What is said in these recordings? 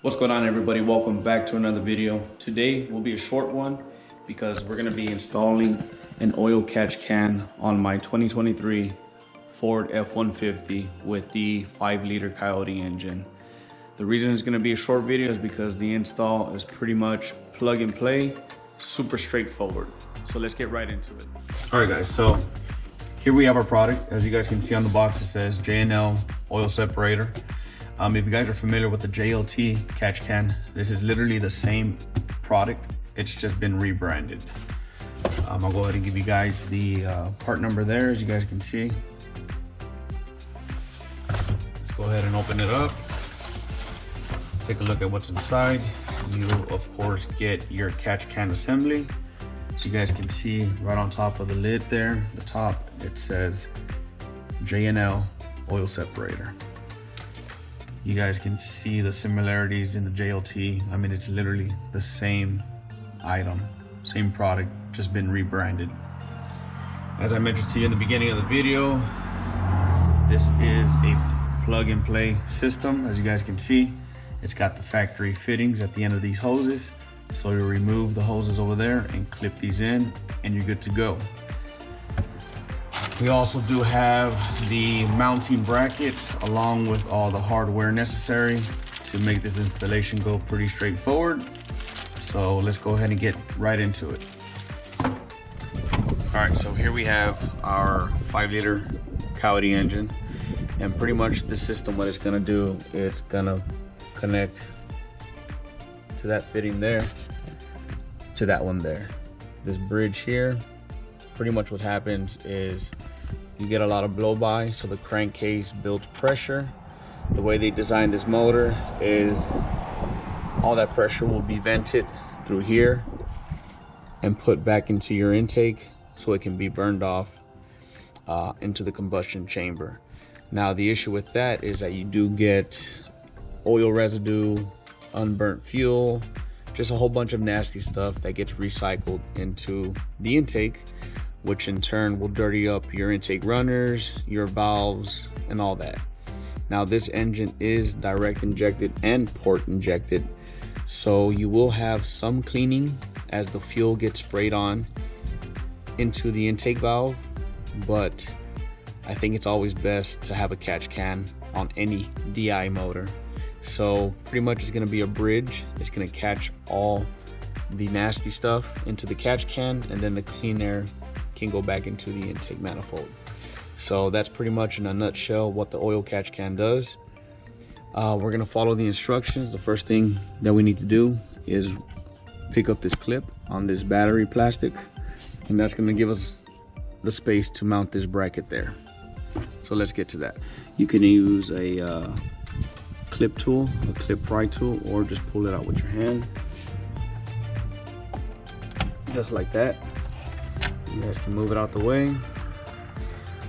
What's going on, everybody? Welcome back to another video. Today will be a short one because we're going to be installing an oil catch can on my 2023 Ford F-150 with the 5-liter Coyote engine. The reason it's going to be a short video is because the install is pretty much plug and play, super straightforward. So let's get right into it. All right, guys, so here we have our product. As you guys can see on the box, it says J&L oil separator. If you guys are familiar with the JLT catch can, this is literally the same product. It's just been rebranded. I'll go ahead and give you guys the part number there, as you guys can see. Let's go ahead and open it up. Take a look at what's inside. You, of course, get your catch can assembly. As you guys can see right on top of the lid there, the top, it says J&L oil separator. You guys can see the similarities in the JLT. I mean, it's literally the same item, same product, just been rebranded. As I mentioned to you in the beginning of the video, this is a plug and play system. As you guys can see, it's got the factory fittings at the end of these hoses. So you remove the hoses over there and clip these in and you're good to go. We also do have the mounting brackets along with all the hardware necessary to make this installation go pretty straightforward. So let's go ahead and get right into it. All right, so here we have our 5-liter Coyote engine, and pretty much the system, what it's gonna do, it's gonna connect to that fitting there, to that one there. This bridge here, pretty much what happens is you get a lot of blow by, so the crankcase builds pressure. The way they designed this motor is all that pressure will be vented through here and put back into your intake so it can be burned off into the combustion chamber. Now the issue with that is that you do get oil residue, unburnt fuel, just a whole bunch of nasty stuff that gets recycled into the intake, which in turn will dirty up your intake runners, your valves, and all that. Now this engine is direct injected and port injected, so you will have some cleaning as the fuel gets sprayed on into the intake valve, but I think it's always best to have a catch can on any DI motor. So pretty much it's gonna be a bridge. It's gonna catch all the nasty stuff into the catch can, and then the clean air can go back into the intake manifold. So that's pretty much in a nutshell what the oil catch can does. We're gonna follow the instructions. The first thing that we need to do is pick up this clip on this battery plastic, and that's gonna give us the space to mount this bracket there. So let's get to that. You can use a clip tool, a clip pry tool, or just pull it out with your hand. Just like that. You guys can move it out the way.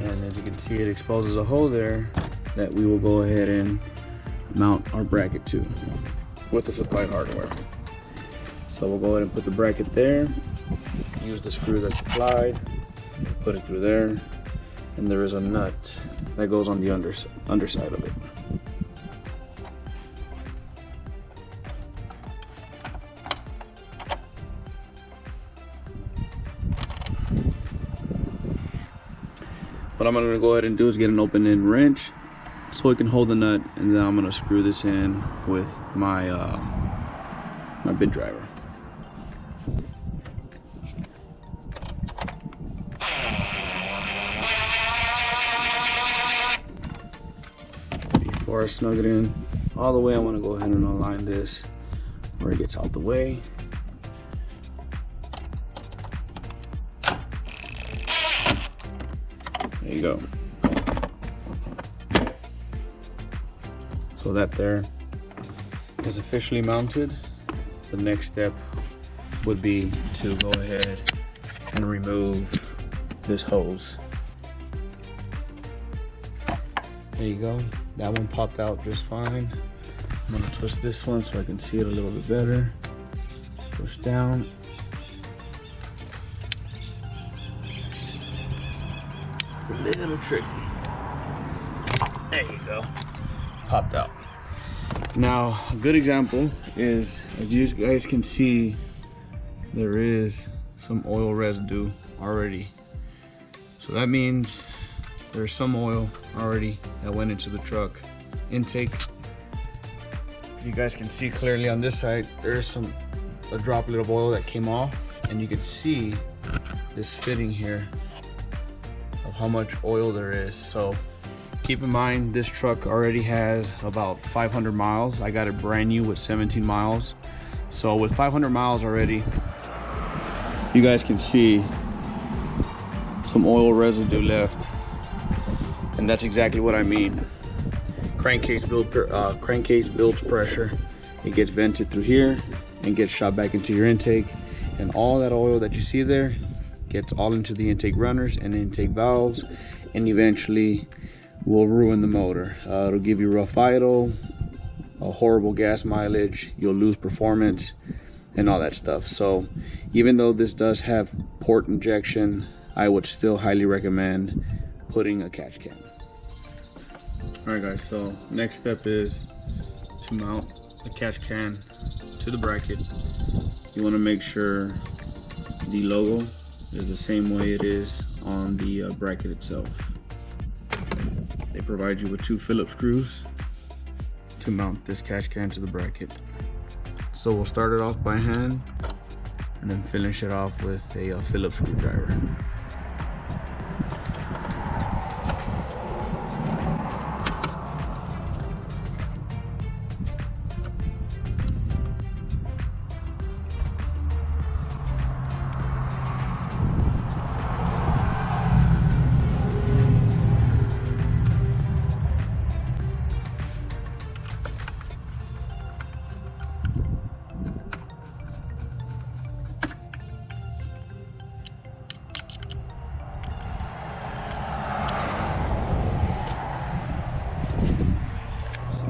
And as you can see, it exposes a hole there that we will go ahead and mount our bracket to with the supplied hardware. So we'll go ahead and put the bracket there, use the screw that's supplied, put it through there, and there is a nut that goes on the underside of it. What I'm gonna go ahead and do is get an open-end wrench so it can hold the nut, and then I'm gonna screw this in with my my bit driver. Before I snug it in all the way, I want to go ahead and align this where it gets out the way. There you go. So that there is officially mounted. The next step would be to go ahead and remove this hose. There you go. That one popped out just fine. I'm gonna twist this one so I can see it a little bit better. Push down. It's a little tricky. There you go. Popped out. Now, a good example is, as you guys can see, there is some oil residue already. So that means there's some oil already that went into the truck intake. You guys can see clearly on this side, there's a droplet of oil that came off, and you can see this fitting here of how much oil there is. So keep in mind, this truck already has about 500 miles. I got it brand new with 17 miles. So with 500 miles already, you guys can see some oil residue left. And that's exactly what I mean. Crankcase builds pressure. It gets vented through here and gets shot back into your intake. And all that oil that you see there gets all into the intake runners and intake valves, and eventually will ruin the motor. It'll give you rough idle, a horrible gas mileage, you'll lose performance, and all that stuff. So even though this does have port injection, I would still highly recommend putting a catch can. Alright guys, so next step is to mount the catch can to the bracket. You want to make sure the logo is the same way it is on the bracket itself. They provide you with 2 Phillips screws to mount this catch can to the bracket. So we'll start it off by hand and then finish it off with a Phillips screwdriver.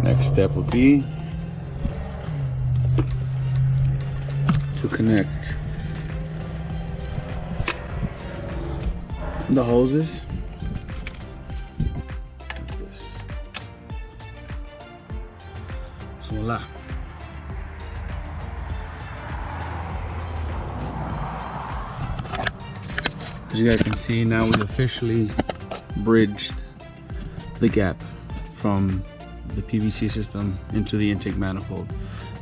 Next step would be to connect the hoses. So voila. As you guys can see, now we've officially bridged the gap from the PVC system into the intake manifold.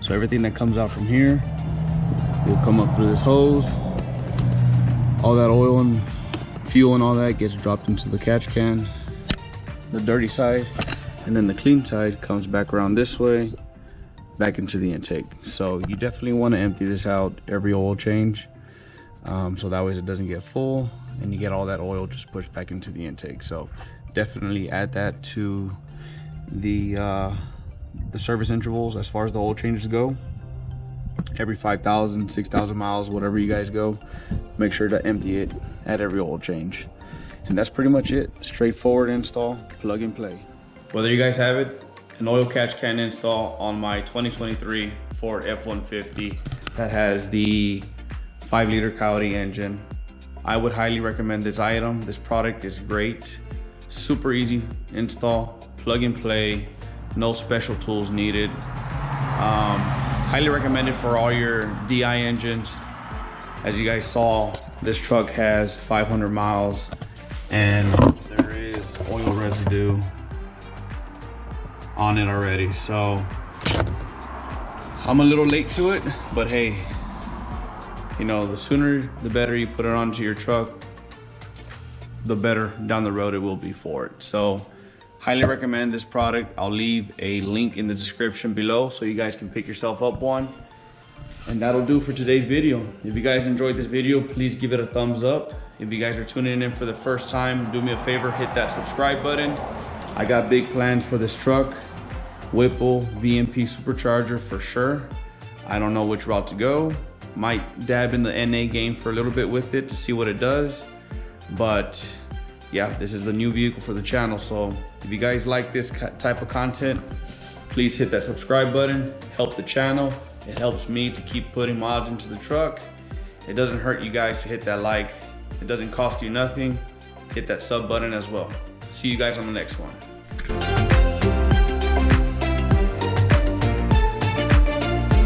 So everything that comes out from here will come up through this hose. All that oil and fuel and all that gets dropped into the catch can, the dirty side, and then the clean side comes back around this way, back into the intake. So you definitely want to empty this out every oil change, so that way it doesn't get full and you get all that oil just pushed back into the intake. So definitely add that to the service intervals as far as the oil changes go. Every 5,000, 6,000 miles, whatever you guys go, make sure to empty it at every oil change. And that's pretty much it. Straightforward install, plug and play. Whether you guys have it, an oil catch can install on my 2023 Ford F-150 that has the 5-liter Coyote engine, I would highly recommend this item. This product is great, super easy install, plug and play, no special tools needed. Highly recommended for all your DI engines. As you guys saw, this truck has 500 miles and there is oil residue on it already. So I'm a little late to it, but hey, you know, the sooner the better you put it onto your truck, the better down the road it will be for it. So highly recommend this product. I'll leave a link in the description below so you guys can pick yourself up one. And that'll do for today's video. If you guys enjoyed this video, please give it a thumbs up. If you guys are tuning in for the first time, do me a favor, hit that subscribe button. I got big plans for this truck. Whipple VMP supercharger for sure. I don't know which route to go. Might dab in the NA game for a little bit with it to see what it does. But yeah, this is the new vehicle for the channel. So if you guys like this type of content, please hit that subscribe button, help the channel. It helps me to keep putting mods into the truck. It doesn't hurt you guys to hit that like. It doesn't cost you nothing. Hit that sub button as well. See you guys on the next one.